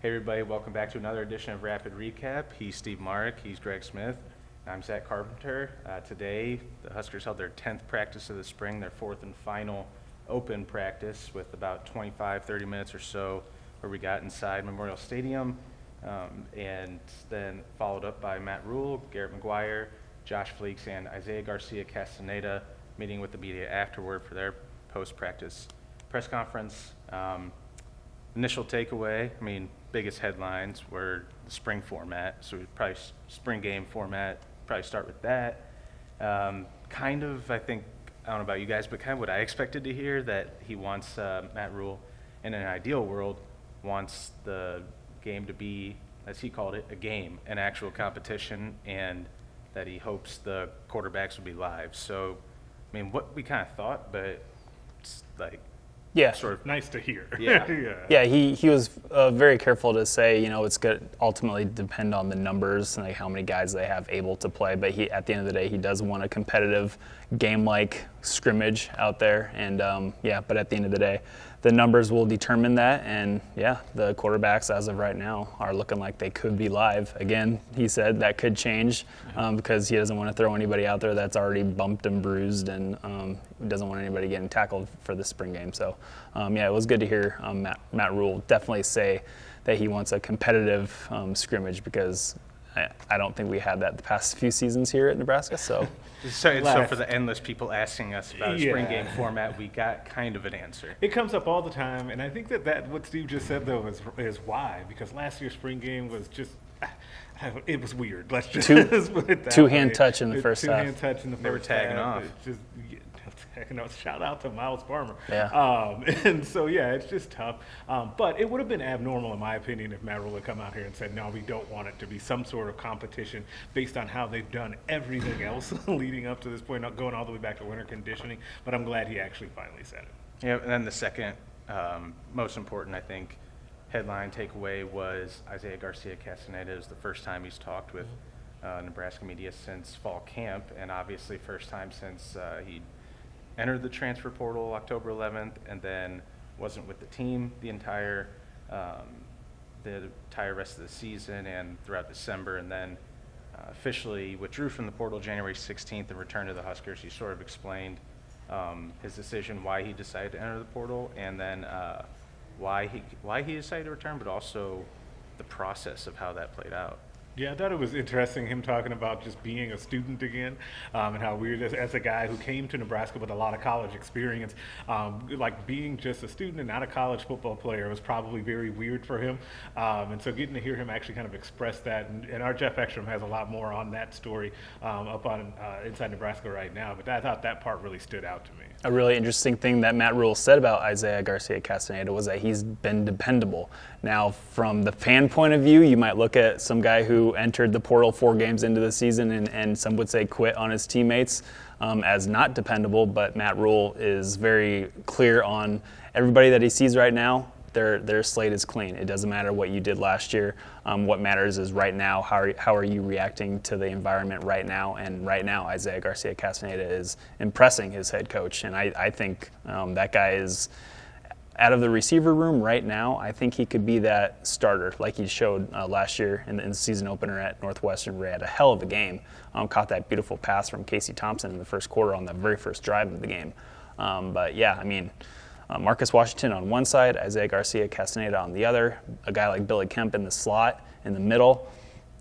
Hey everybody, welcome back to another edition of Rapid Recap. He's Steve Marik, he's Greg Smith. I'm Zack Carpenter. Today, the Huskers held their 10th practice of the spring, their fourth and final open practice with about 25, 30 minutes or so where we got inside Memorial Stadium, and then followed up by Matt Rule, Garrett McGuire, Josh Fleeks, and Isaiah Garcia Castaneda meeting with the media afterward for their post-practice press conference. Initial takeaway, biggest headlines were the spring format, so we probably spring game format, probably start with that. I don't know about you guys, but kind of what I expected to hear, that he wants, Matt Rule, in an ideal world, wants the game to be, as he called it, a game, an actual competition, and that he hopes the quarterbacks will be live. So, what we kind of thought, but it's like, yeah, sort of nice to hear. Yeah. He was very careful to say, it's going to ultimately depend on the numbers and how many guys they have able to play. But at the end of the day, he does want a competitive game-like scrimmage out there. And but at the end of the day, the numbers will determine that. And the quarterbacks as of right now are looking like they could be live. Again, he said that could change because he doesn't want to throw anybody out there that's already bumped and bruised, and doesn't want anybody getting tackled for the spring game. So, it was good to hear Matt Rule definitely say that he wants a competitive scrimmage, because I don't think we had that the past few seasons here at Nebraska. So, so for the endless people asking us about a spring game format, we got kind of an answer. It comes up all the time, and I think that what Steve just said, though, is why. Because last year's spring game was just, it was weird. Let's just put it that two-hand touch in the first half. Two-hand touch in the They were first tagging half. off. Shout out to Miles Farmer. Yeah. And so, it's just tough. But it would have been abnormal, in my opinion, if Matt Rule had come out here and said, no, we don't want it to be some sort of competition based on how they've done everything else leading up to this point, not going all the way back to winter conditioning. But I'm glad he actually finally said it. Yeah, and then the second most important, I think, headline takeaway was Isaiah Garcia Castaneda is the first time he's talked with Nebraska media since fall camp, and obviously first time since he entered the transfer portal October 11th, and then wasn't with the team the entire rest of the season and throughout December, and then officially withdrew from the portal January 16th and returned to the Huskers. He sort of explained his decision, why he decided to enter the portal, and then why he decided to return, but also the process of how that played out. Yeah, I thought it was interesting, him talking about just being a student again, and how weird, as a guy who came to Nebraska with a lot of college experience, like being just a student and not a college football player was probably very weird for him. And so getting to hear him actually kind of express that, and our Jeff Ekstrom has a lot more on that story up on Inside Nebraska right now, but I thought that part really stood out to me. A really interesting thing that Matt Rule said about Isaiah Garcia Castaneda was that he's been dependable. Now, from the fan point of view, you might look at some guy who entered the portal 4 games into the season and some would say quit on his teammates as not dependable, but Matt Rule is very clear on everybody that he sees right now. Their slate is clean. It doesn't matter what you did last year. What matters is right now, how are you reacting to the environment right now? And right now, Isaiah Garcia Castaneda is impressing his head coach. And I think that guy is, out of the receiver room right now, I think he could be that starter like he showed last year in the season opener at Northwestern, where he had a hell of a game. Caught that beautiful pass from Casey Thompson in the first quarter on the very first drive of the game. Marcus Washington on one side, Isaiah Garcia Castaneda on the other, a guy like Billy Kemp in the slot, in the middle.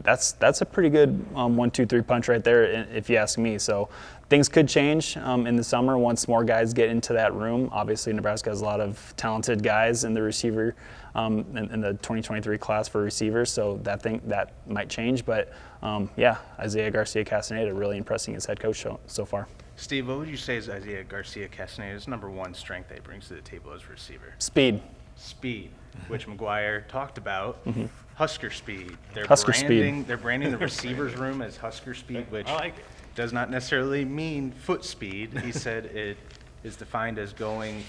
That's a pretty good 1-2-3 punch right there, if you ask me. So things could change in the summer once more guys get into that room. Obviously, Nebraska has a lot of talented guys in the receiver in the 2023 class for receivers, so that might change. But Isaiah Garcia Castaneda really impressing his head coach so far. Steve, what would you say is Isaiah Garcia Castaneda's number one strength that he brings to the table as a receiver? Speed, which McGuire talked about. Mm-hmm. Husker speed. They're branding the receivers room as Husker speed, which does not necessarily mean foot speed. He said it is defined as going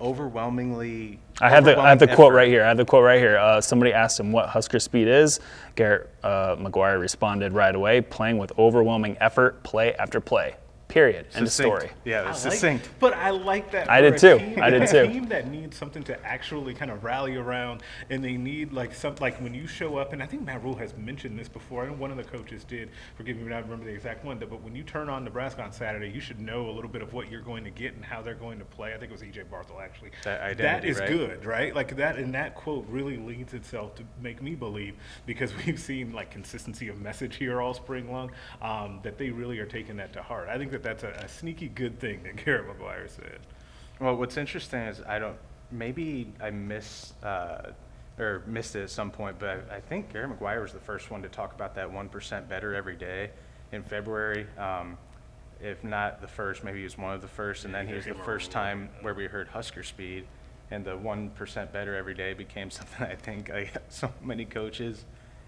overwhelmingly. I have the quote right here. Somebody asked him what Husker speed is. Garrett McGuire responded right away, playing with overwhelming effort, play after play. Period. End of Succinct. story. Yeah, it was succinct. But I like that. I for did a too. team- I did a too. team that needs something to actually kind of rally around, and they need like when you show up, and I think Matt Rule has mentioned this before. I know one of the coaches did. Forgive me, I don't remember the exact one. But when you turn on Nebraska on Saturday, you should know a little bit of what you're going to get and how they're going to play. I think it was E.J. Barthel actually. That identity, that is right? good, right? Like that, and that quote really leads itself to make me believe, because we've seen like consistency of message here all spring long, that they really are taking that to heart. I think that that's a sneaky good thing that Garrett McGuire said. Well, what's interesting is maybe I missed it at some point, but I think Gary McGuire was the first one to talk about that 1% better every day in February. If not the first, maybe he was one of the first, and then he was the first time where we heard Husker speed, and the 1% better every day became something I think so many coaches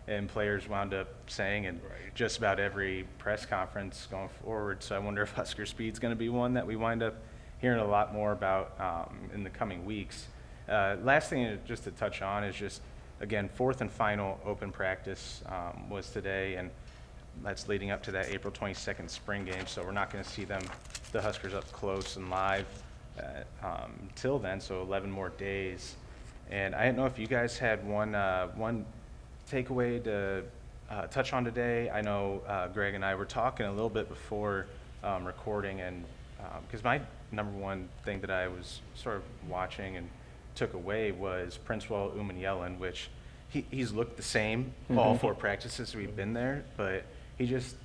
and players wound up saying in just about every press conference going forward. So I wonder if Husker speed's going to be one that we wind up hearing a lot more about in the coming weeks. Last thing just to touch on is just, again, fourth and final open practice was today, and that's leading up to that April 22nd spring game, so we're not going to see the Huskers up close and live till then, so 11 more days. And I didn't know if you guys had one takeaway to touch on today. I know Greg and I were talking a little bit before recording, and because my number one thing that I was sort of watching and took away was Princewell Umanyalan, which he's looked the same all four practices we've been there, but he just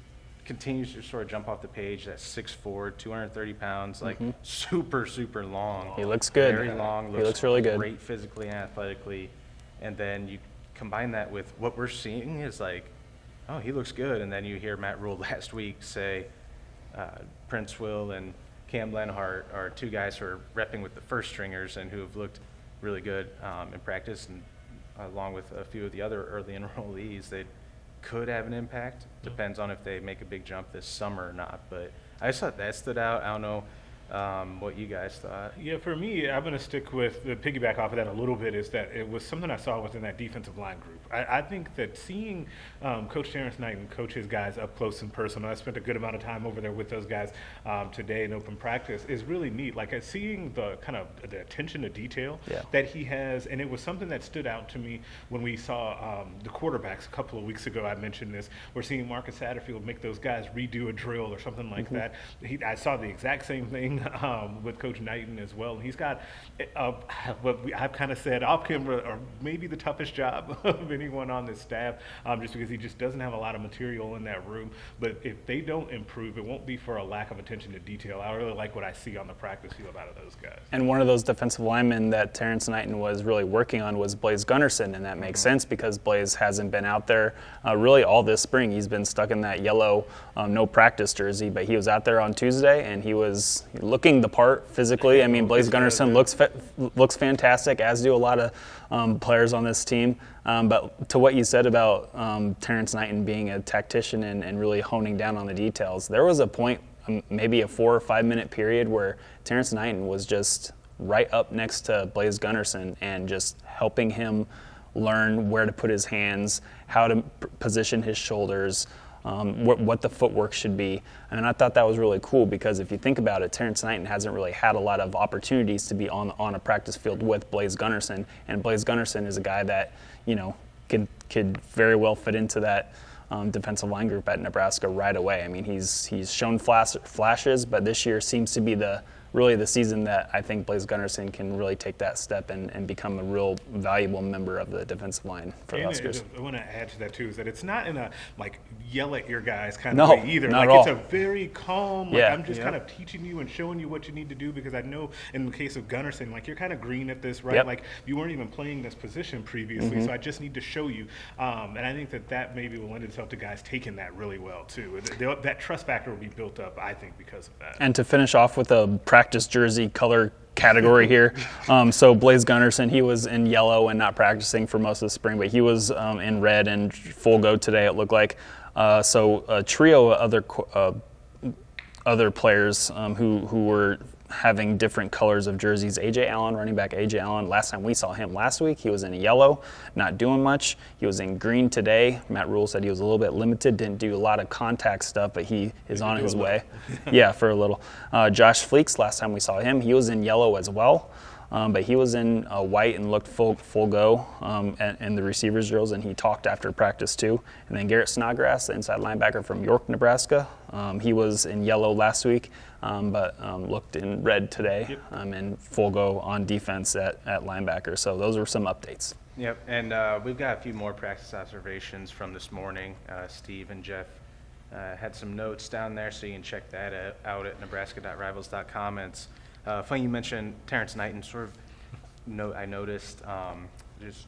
continues to sort of jump off the page. That's 6'4", 230 pounds, like super, super long. He looks good. Very long. He looks really good. Great physically and athletically. And then you combine that with what we're seeing is like, oh, he looks good. And then you hear Matt Rule last week say Princewell and Cam Lenhart are two guys who are repping with the first stringers and who have looked really good in practice, and along with a few of the other early enrollees, they could have an impact. Depends on if they make a big jump this summer or not. But I just thought that stood out. I don't know what you guys thought. Yeah, for me, I'm going to stick with the piggyback off of that a little bit, is that it was something I saw within that defensive line group. I think that seeing Coach Terrence Knighton coach his guys up close and personal, I spent a good amount of time over there with those guys today in open practice, is really neat. Like seeing the kind of the attention to detail that he has, and it was something that stood out to me when we saw the quarterbacks a couple of weeks ago. I mentioned this. We're seeing Marcus Satterfield make those guys redo a drill or something like that. I saw the exact same thing with Coach Knighton as well. He's got what I've kind of said off camera, or maybe the toughest job of anyone on this staff, just because he just doesn't have a lot of material in that room. But if they don't improve, it won't be for a lack of attention to detail. I really like what I see on the practice field out of those guys. And one of those defensive linemen that Terrence Knighton was really working on was Blaise Gunnerson, and that makes sense because Blaise hasn't been out there really all this spring. He's been stuck in that yellow no practice jersey, but he was out there on Tuesday, and he was looking the part physically. I mean, Blaise Gunnerson looks fantastic, as do a lot of players on this team. But to what you said about Terrence Knighton being a tactician and really honing down on the details, there was a point, maybe a 4 or 5 minute period, where Terrence Knighton was just right up next to Blaise Gunnerson and just helping him learn where to put his hands, how to position his shoulders, what the footwork should be. And I thought that was really cool because if you think about it, Terrence Knighton hasn't really had a lot of opportunities to be on a practice field with Blaise Gunnerson. And Blaise Gunnerson is a guy that, could very well fit into that defensive line group at Nebraska right away. I mean, he's shown flashes, but this year seems to be really the season that I think Blaise Gunnerson can really take that step and become a real valuable member of the defensive line for the Huskers. I want to add to that too, is that it's not in a yell at your guys kind of way either. Not at all. It's a very calm, I'm just kind of teaching you and showing you what you need to do, because I know in the case of Gunnerson, you're kind of green at this, right? Like you weren't even playing this position previously, so I just need to show you. And I think that maybe will lend itself to guys taking that really well too. That trust factor will be built up, I think, because of that. And to finish off with a practice jersey color category here. So Blaise Gunnerson, he was in yellow and not practicing for most of the spring, but he was in red and full go today, it looked like. So a trio of other players who were having different colors of jerseys. A.J. Allen, running back A.J. Allen, last time we saw him last week, he was in yellow, not doing much. He was in green today. Matt Rule said he was a little bit limited, didn't do a lot of contact stuff, but he is on his way. Yeah, for a little. Josh Fleeks, last time we saw him, he was in yellow as well. But he was in white and looked full go in the receivers drills, and he talked after practice too. And then Garrett Snodgrass, the inside linebacker from York, Nebraska, he was in yellow last week, but looked in red today, and full go on defense at linebacker. So those were some updates. Yep, and we've got a few more practice observations from this morning. Steve and Jeff had some notes down there, so you can check that out at nebraska.rivals.com. And it's funny you mentioned Terrence Knighton. I noticed just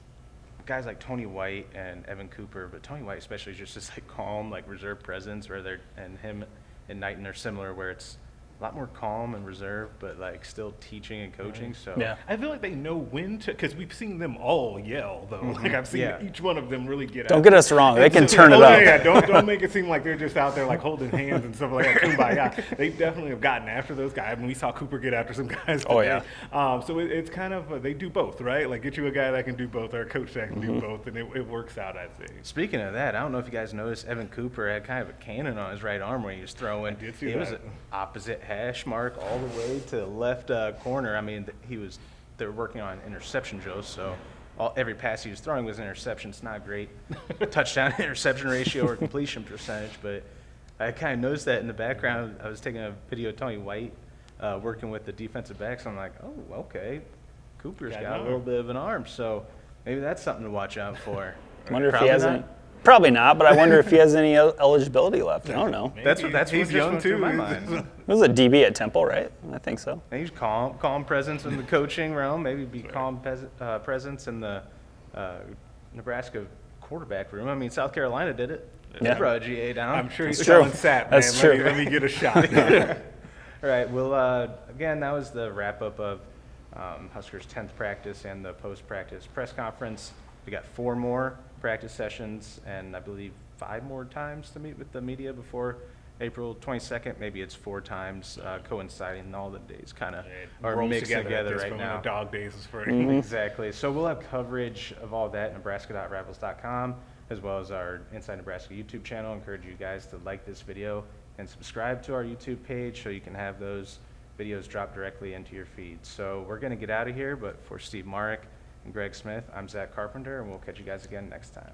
guys like Tony White and Evan Cooper, but Tony White especially is just this like calm, like reserved presence, and him and Knighton are similar, where it's a lot more calm and reserved, but like still teaching and coaching. So Yeah. I feel like they know when to, because we've seen them all yell though. Like I've seen each one of them really get out. Don't get us wrong. They can turn it up. Yeah, don't make it seem like they're just out there like holding hands and stuff like that. Kumbaya. They definitely have gotten after those guys. I mean, we saw Cooper get after some guys today. Oh, yeah. So it's kind of, they do both, right? Like get you a guy that can do both or a coach that can do both, and it works out, I think. Speaking of that, I don't know if you guys noticed, Evan Cooper had kind of a cannon on his right arm when he was throwing. I did see It was that. an opposite hash mark all the way to the left corner. I mean, they were working on interception drills, so every pass he was throwing was an interception. It's not a great touchdown interception ratio or completion percentage, but I kind of noticed that in the background. I was taking a video of Tony White working with the defensive backs. I'm like, oh, okay, Cooper's Got got an a little bit of an arm, so maybe that's something to watch out for. I wonder if he Probably has not. any. Probably not, but I wonder if he has any eligibility left. I don't know. That's Maybe. what He's just young went through too. my mind. It was a DB at Temple, right? I think so. And he's calm presence in the coaching realm. Maybe be calm presence in the Nebraska quarterback room. I mean, South Carolina did it. Yeah. They brought a GA down. I'm sure he's It's telling true. Sap, man. That's true. Let me get a shot. All right. Well, again, that was the wrap up of Huskers' 10th practice and the post-practice press conference. We got 4 more practice sessions and I believe 5 more times to meet with the media before April 22nd. Maybe it's 4 times, coinciding. All the days kind of are Rolls mixed together at this right point. now. Dog days is for Exactly. So we'll have coverage of all that at nebraska.rivals.com, as well as our Inside Nebraska YouTube channel. I encourage you guys to like this video and subscribe to our YouTube page so you can have those videos drop directly into your feed. So we're going to get out of here, but for Steve Marik and Greg Smith, I'm Zack Carpenter, and we'll catch you guys again next time.